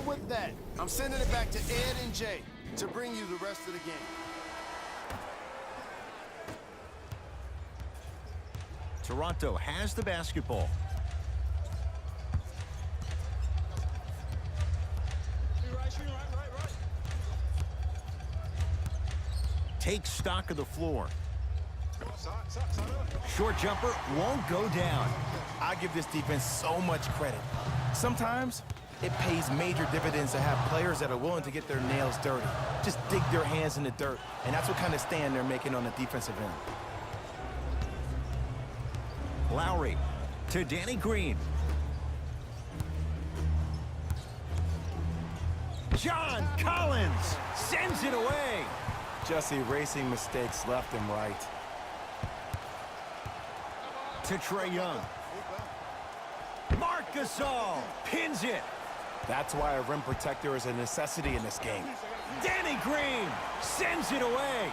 with that. I'm sending it back to Ed and Jay to bring you the rest of the game. Toronto has the basketball. Takes stock of the floor. Short jumper won't go down. I give this defense so much credit. Sometimes it pays major dividends to have players that are willing to get their nails dirty. Just dig their hands in the dirt. And that's what kind of stand they're making on the defensive end. Lowry to Danny Green. John Collins sends it away. Just erasing mistakes left and right. To Trae Young. Marc Gasol pins it. That's why a rim protector is a necessity in this game. Danny Green sends it away.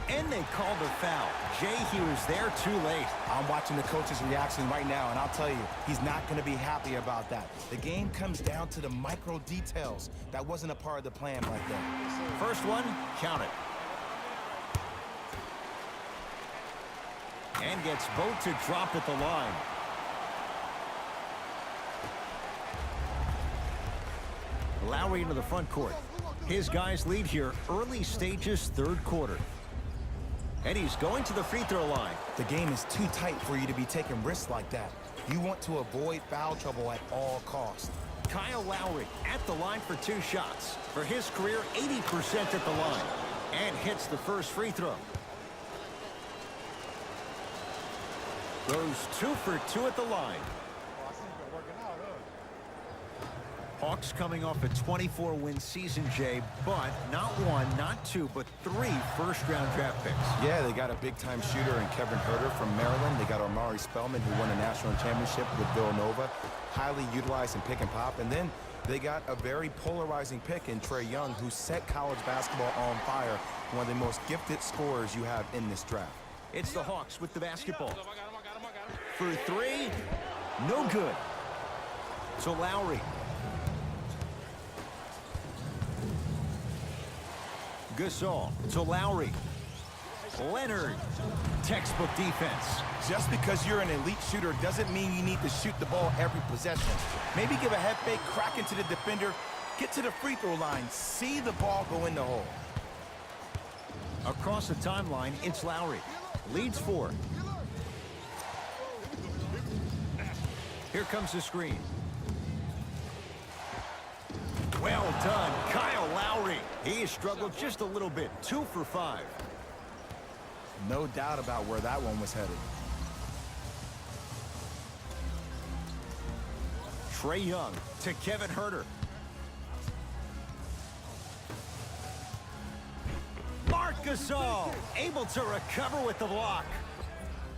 And they called the foul. Jay, he was there too late. I'm watching the coach's reaction right now, and I'll tell you, he's not going to be happy about that. The game comes down to the micro details. That wasn't a part of the plan right there. First one, count it. And gets both to drop at the line. Lowry into the front court. His guys lead here early stages, third quarter. And he's going to the free throw line. The game is too tight for you to be taking risks like that. You want to avoid foul trouble at all costs. Kyle Lowry at the line for 2 shots. For his career, 80% at the line. And hits the first free throw. Goes 2 for 2 at the line. Hawks coming off a 24-win season, Jay, but not 1, not 2, but 3 first-round draft picks. Yeah, they got a big-time shooter in Kevin Huerter from Maryland. They got Omari Spellman, who won a national championship with Villanova, highly utilized in pick and pop. And then they got a very polarizing pick in Trae Young, who set college basketball on fire, one of the most gifted scorers you have in this draft. It's the Hawks with the basketball. For 3, no good. So Lowry. Gasol to Lowry. Leonard. Textbook defense. Just because you're an elite shooter doesn't mean you need to shoot the ball every possession. Maybe give a head fake, crack into the defender, get to the free throw line, see the ball go in the hole. Across the timeline, it's Lowry. Leads 4. Here comes the screen. Well done, Kyle Lowry. He has struggled just a little bit. 2 for 5. No doubt about where that one was headed. Trae Young to Kevin Huerter. Marc Gasol able to recover with the block.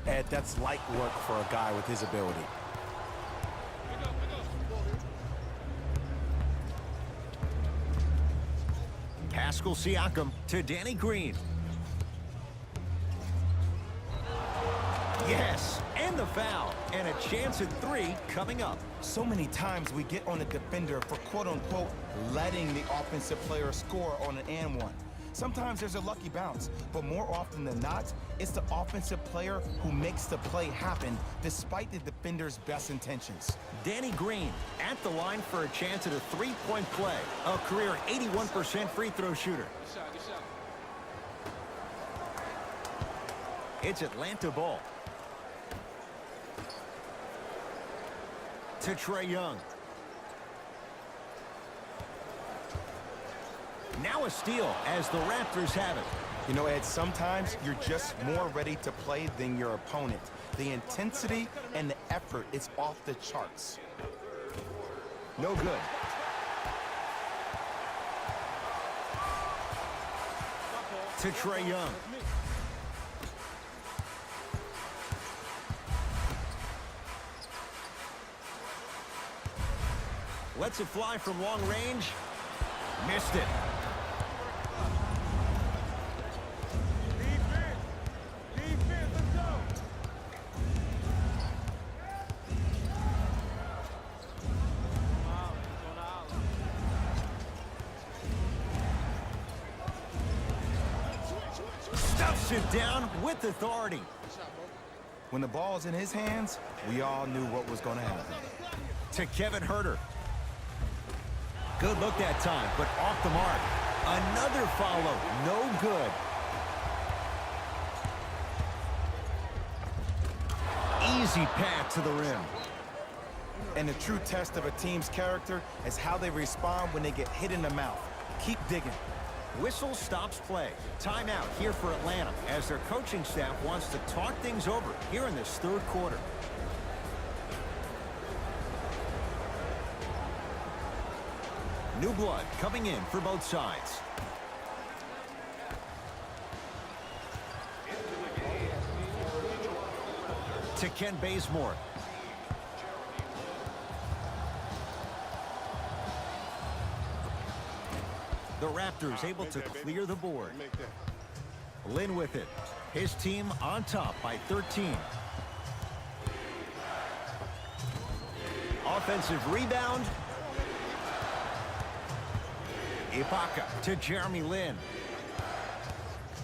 Ed, that's light work for a guy with his ability. Pascal Siakam to Danny Green. Yes, and the foul. And a chance at 3 coming up. So many times we get on the defender for quote-unquote letting the offensive player score on an and one. Sometimes there's a lucky bounce, but more often than not, it's the offensive player who makes the play happen despite the defender's best intentions. Danny Green at the line for a chance at a 3-point play. A career 81% free throw shooter. It's Atlanta ball. To Trae Young. Now a steal as the Raptors have it. You know, Ed, sometimes you're just more ready to play than your opponent. The intensity and the effort is off the charts. No good. To Trae Young. Lets it fly from long range. Missed it. Stuffs it down with authority. When the ball's in his hands, we all knew what was going to happen. To Kevin Huerter. Good look that time, but off the mark. Another follow, no good. Easy pass to the rim. And the true test of a team's character is how they respond when they get hit in the mouth. Keep digging. Whistle stops play. Timeout here for Atlanta as their coaching staff wants to talk things over here in this third quarter. New blood coming in for both sides. To Ken Bazemore. The Raptors able to clear the board. Lin with it. His team on top by 13. Offensive rebound. Ibaka to Jeremy Lin.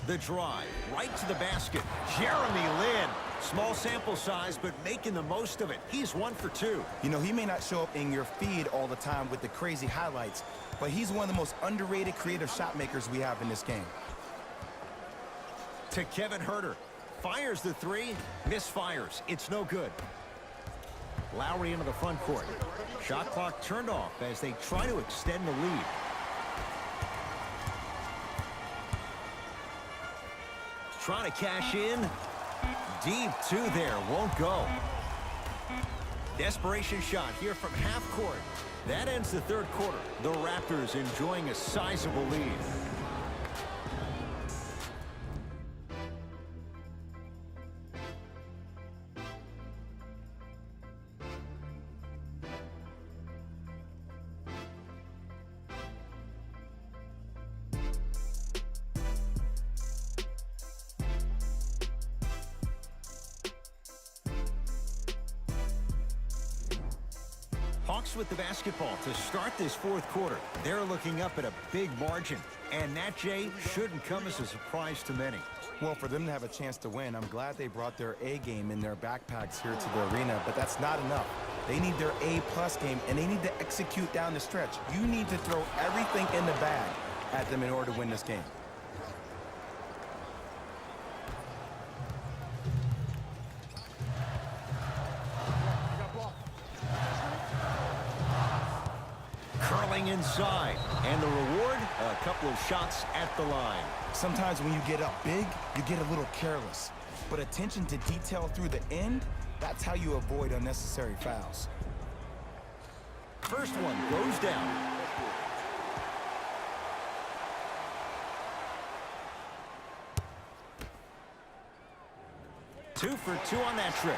The drive right to the basket. Jeremy Lin. Small sample size, but making the most of it. He's 1 for 2. You know, he may not show up in your feed all the time with the crazy highlights, but he's one of the most underrated creative shot makers we have in this game. To Kevin Huerter. Fires the three. Misfires. It's no good. Lowry into the front court. Shot clock turned off as they try to extend the lead. Trying to cash in. Deep two there. Won't go. Desperation shot here from half court. That ends the third quarter. The Raptors enjoying a sizable lead. Hawks with the basketball to start this fourth quarter. They're looking up at a big margin, and that, Jay, shouldn't come as a surprise to many. Well, for them to have a chance to win, I'm glad they brought their A game in their backpacks here to the arena, but that's not enough. They need their A-plus game, and they need to execute down the stretch. You need to throw everything in the bag at them in order to win this game. Curling inside, and the reward, a couple of shots at the line. Sometimes when you get up big, you get a little careless. But attention to detail through the end, that's how you avoid unnecessary fouls. First one goes down. Two for two on that trip.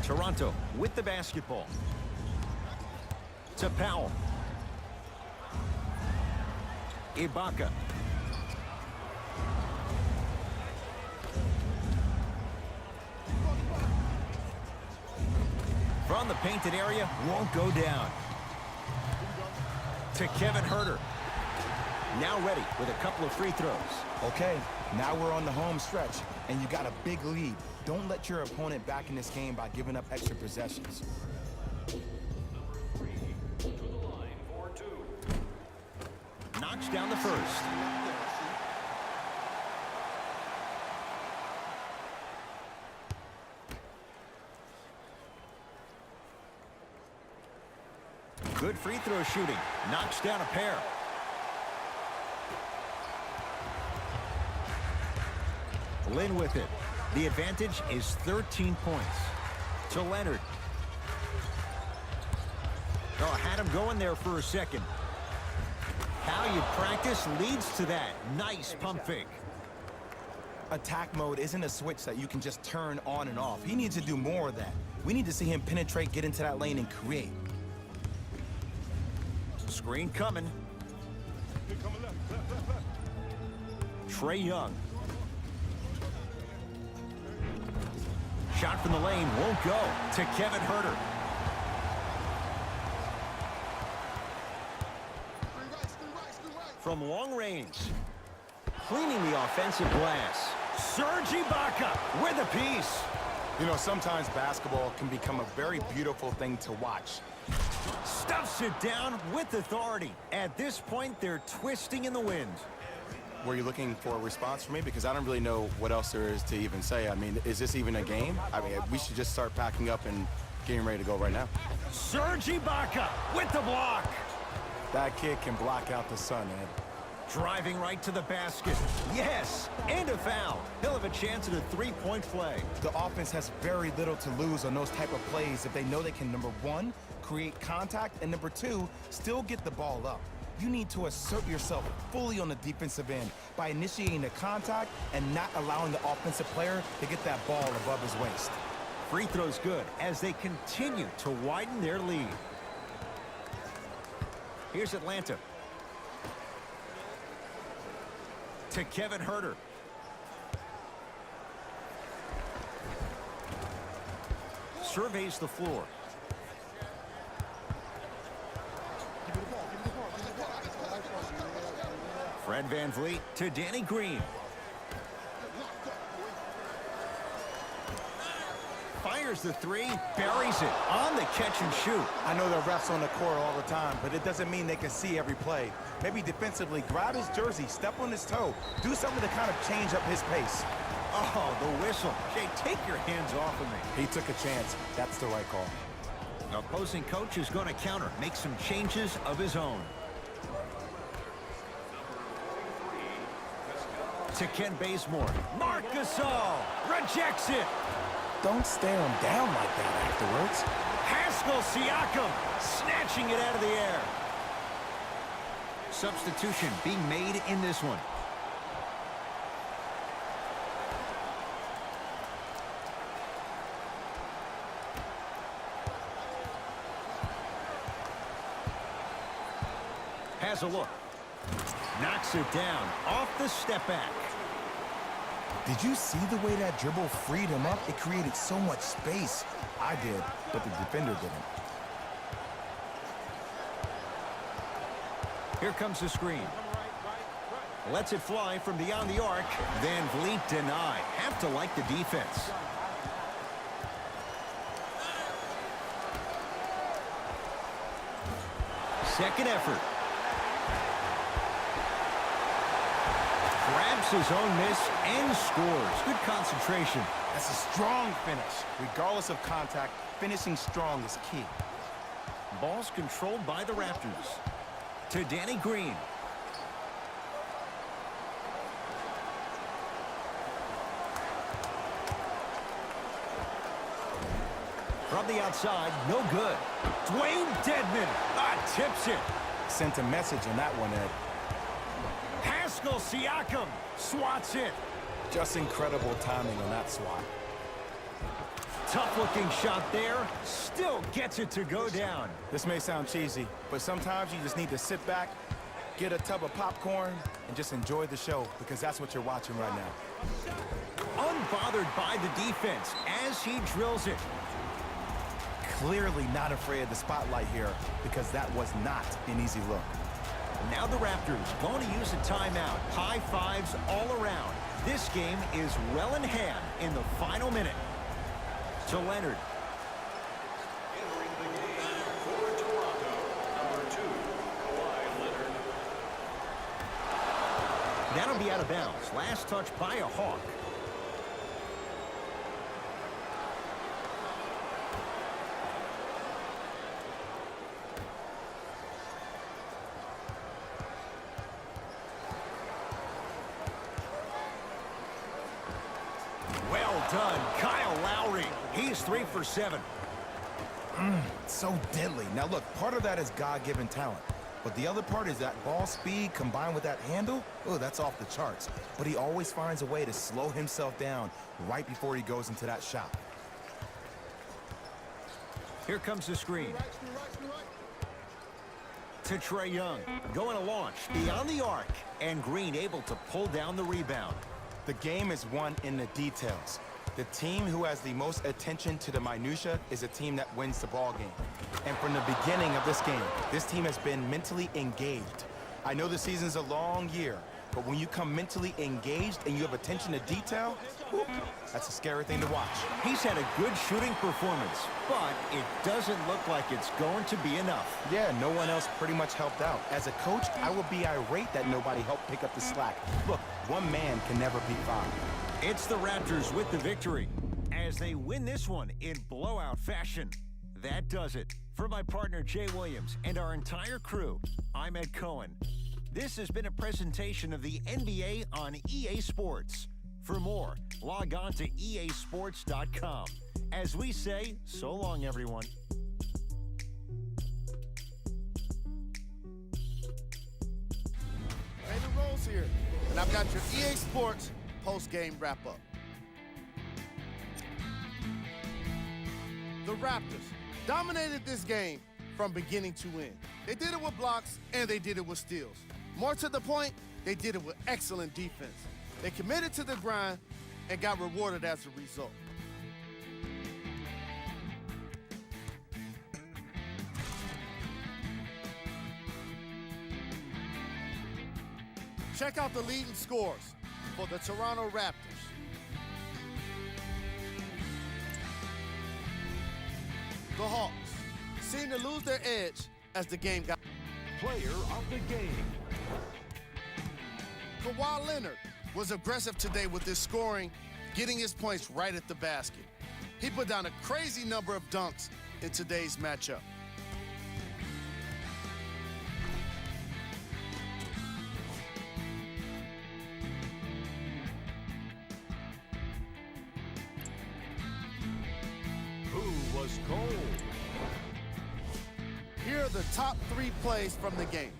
Toronto with the basketball. To Powell. Ibaka. From the painted area, won't go down. To Kevin Huerter. Now ready with a couple of free throws. Okay, now we're on the home stretch, and you got a big lead. Don't let your opponent back in this game by giving up extra possessions. Knocks down the first. Good free throw shooting. Knocks down a pair. Lin with it. The advantage is 13 points. To Leonard. Oh, had him going there for a second. How you practice leads to that. Nice pump fake. Attack mode isn't a switch that you can just turn on and off. He needs to do more of that. We need to see him penetrate, get into that lane, and create. Screen coming. Trae Young. Shot from the lane won't go. To Kevin Huerter. from long range. Cleaning the offensive glass. Serge Ibaka with a piece. You know, sometimes basketball can become a very beautiful thing to watch. Stuffs it down with authority. At this point, they're twisting in the wind. Were you looking for a response from me? Because I don't really know what else there is to even say. I mean, is this even a game? I mean, we should just start packing up and getting ready to go right now. Serge Ibaka with the block. That kid can block out the sun, Ed. Driving right to the basket. Yes, and a foul. He'll have a chance at a three-point play. The offense has very little to lose on those type of plays if they know they can, number one, create contact, and number two, still get the ball up. You need to assert yourself fully on the defensive end by initiating the contact and not allowing the offensive player to get that ball above his waist. Free throw's good as they continue to widen their lead. Here's Atlanta. To Kevin Huerter. Surveys the floor. Fred VanVleet to Danny Green. Fires the three, buries it on the catch and shoot. I know there are refs on the court all the time, but it doesn't mean they can see every play. Maybe defensively, grab his jersey, step on his toe, do something to kind of change up his pace. Oh, the whistle. Jay, take your hands off of me. He took a chance. That's the right call. Opposing coach is going to counter, make some changes of his own. To Ken Bazemore. Marc Gasol rejects it. Don't stare him down like that afterwards. Pascal Siakam snatching it out of the air. Substitution being made in this one. Has a look. Knocks it down off the step back. Did you see the way that dribble freed him up? It created so much space. I did, but the defender didn't. Here comes the screen. Lets it fly from beyond the arc. VanVleet denied. Have to like the defense. Second effort. Grabs his own miss and scores. Good concentration. That's a strong finish. Regardless of contact, finishing strong is key. Ball's controlled by the Raptors. To Danny Green. From the outside, no good. Dwayne Dedmon tips it. Sent a message on that one, Ed. Pascal Siakam swats it. Just incredible timing on that swat. Tough-looking shot there. Still gets it to go down. This may sound cheesy, but sometimes you just need to sit back, get a tub of popcorn, and just enjoy the show, because that's what you're watching right now. Unbothered by the defense as he drills it. Clearly not afraid of the spotlight here, because that was not an easy look. Now the Raptors going to use a timeout. High fives all around. This game is well in hand in the final minute. To Leonard. Entering the game for Toronto, number 2, Kawhi Leonard. That'll be out of bounds. Last touch by a Hawk. Well done, Kyle Lowry. He's 3 for 7. So deadly. Now look, part of that is God-given talent. But the other part is that ball speed combined with that handle. Oh, that's off the charts. But he always finds a way to slow himself down right before he goes into that shot. Here comes the screen. To Trae Young. Going to launch beyond the arc. And Green able to pull down the rebound. The game is won in the details. The team who has the most attention to the minutia is a team that wins the ball game. And from the beginning of this game, this team has been mentally engaged. I know the season's a long year, but when you come mentally engaged and you have attention to detail, whoop, that's a scary thing to watch. He's had a good shooting performance, but it doesn't look like it's going to be enough. Yeah, no one else pretty much helped out. As a coach, I would be irate that nobody helped pick up the slack. Look, one man can never beat five. It's the Raptors with the victory as they win this one in blowout fashion. That does it. For my partner Jay Williams and our entire crew, I'm Ed Cohen. This has been a presentation of the NBA on EA Sports. For more, log on to easports.com. As we say, so long, everyone. Jalen Rose here, and I've got your EA Sports post-game wrap-up. The Raptors dominated this game from beginning to end. They did it with blocks, and they did it with steals. More to the point, they did it with excellent defense. They committed to the grind and got rewarded as a result. Check out the leading scores for the Toronto Raptors. The Hawks seemed to lose their edge as the game got. Player of the game. Kawhi Leonard was aggressive today with his scoring, getting his points right at the basket. He put down a crazy number of dunks in today's matchup. Who was cold? Here are the top 3 plays from the game.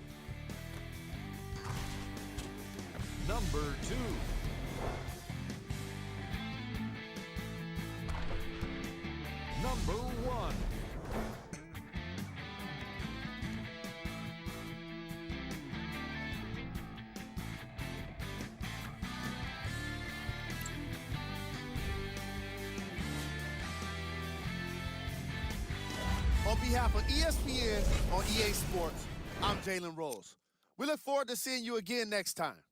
Number 2. Number 1. On behalf of ESPN on EA Sports, I'm Jalen Rose. We look forward to seeing you again next time.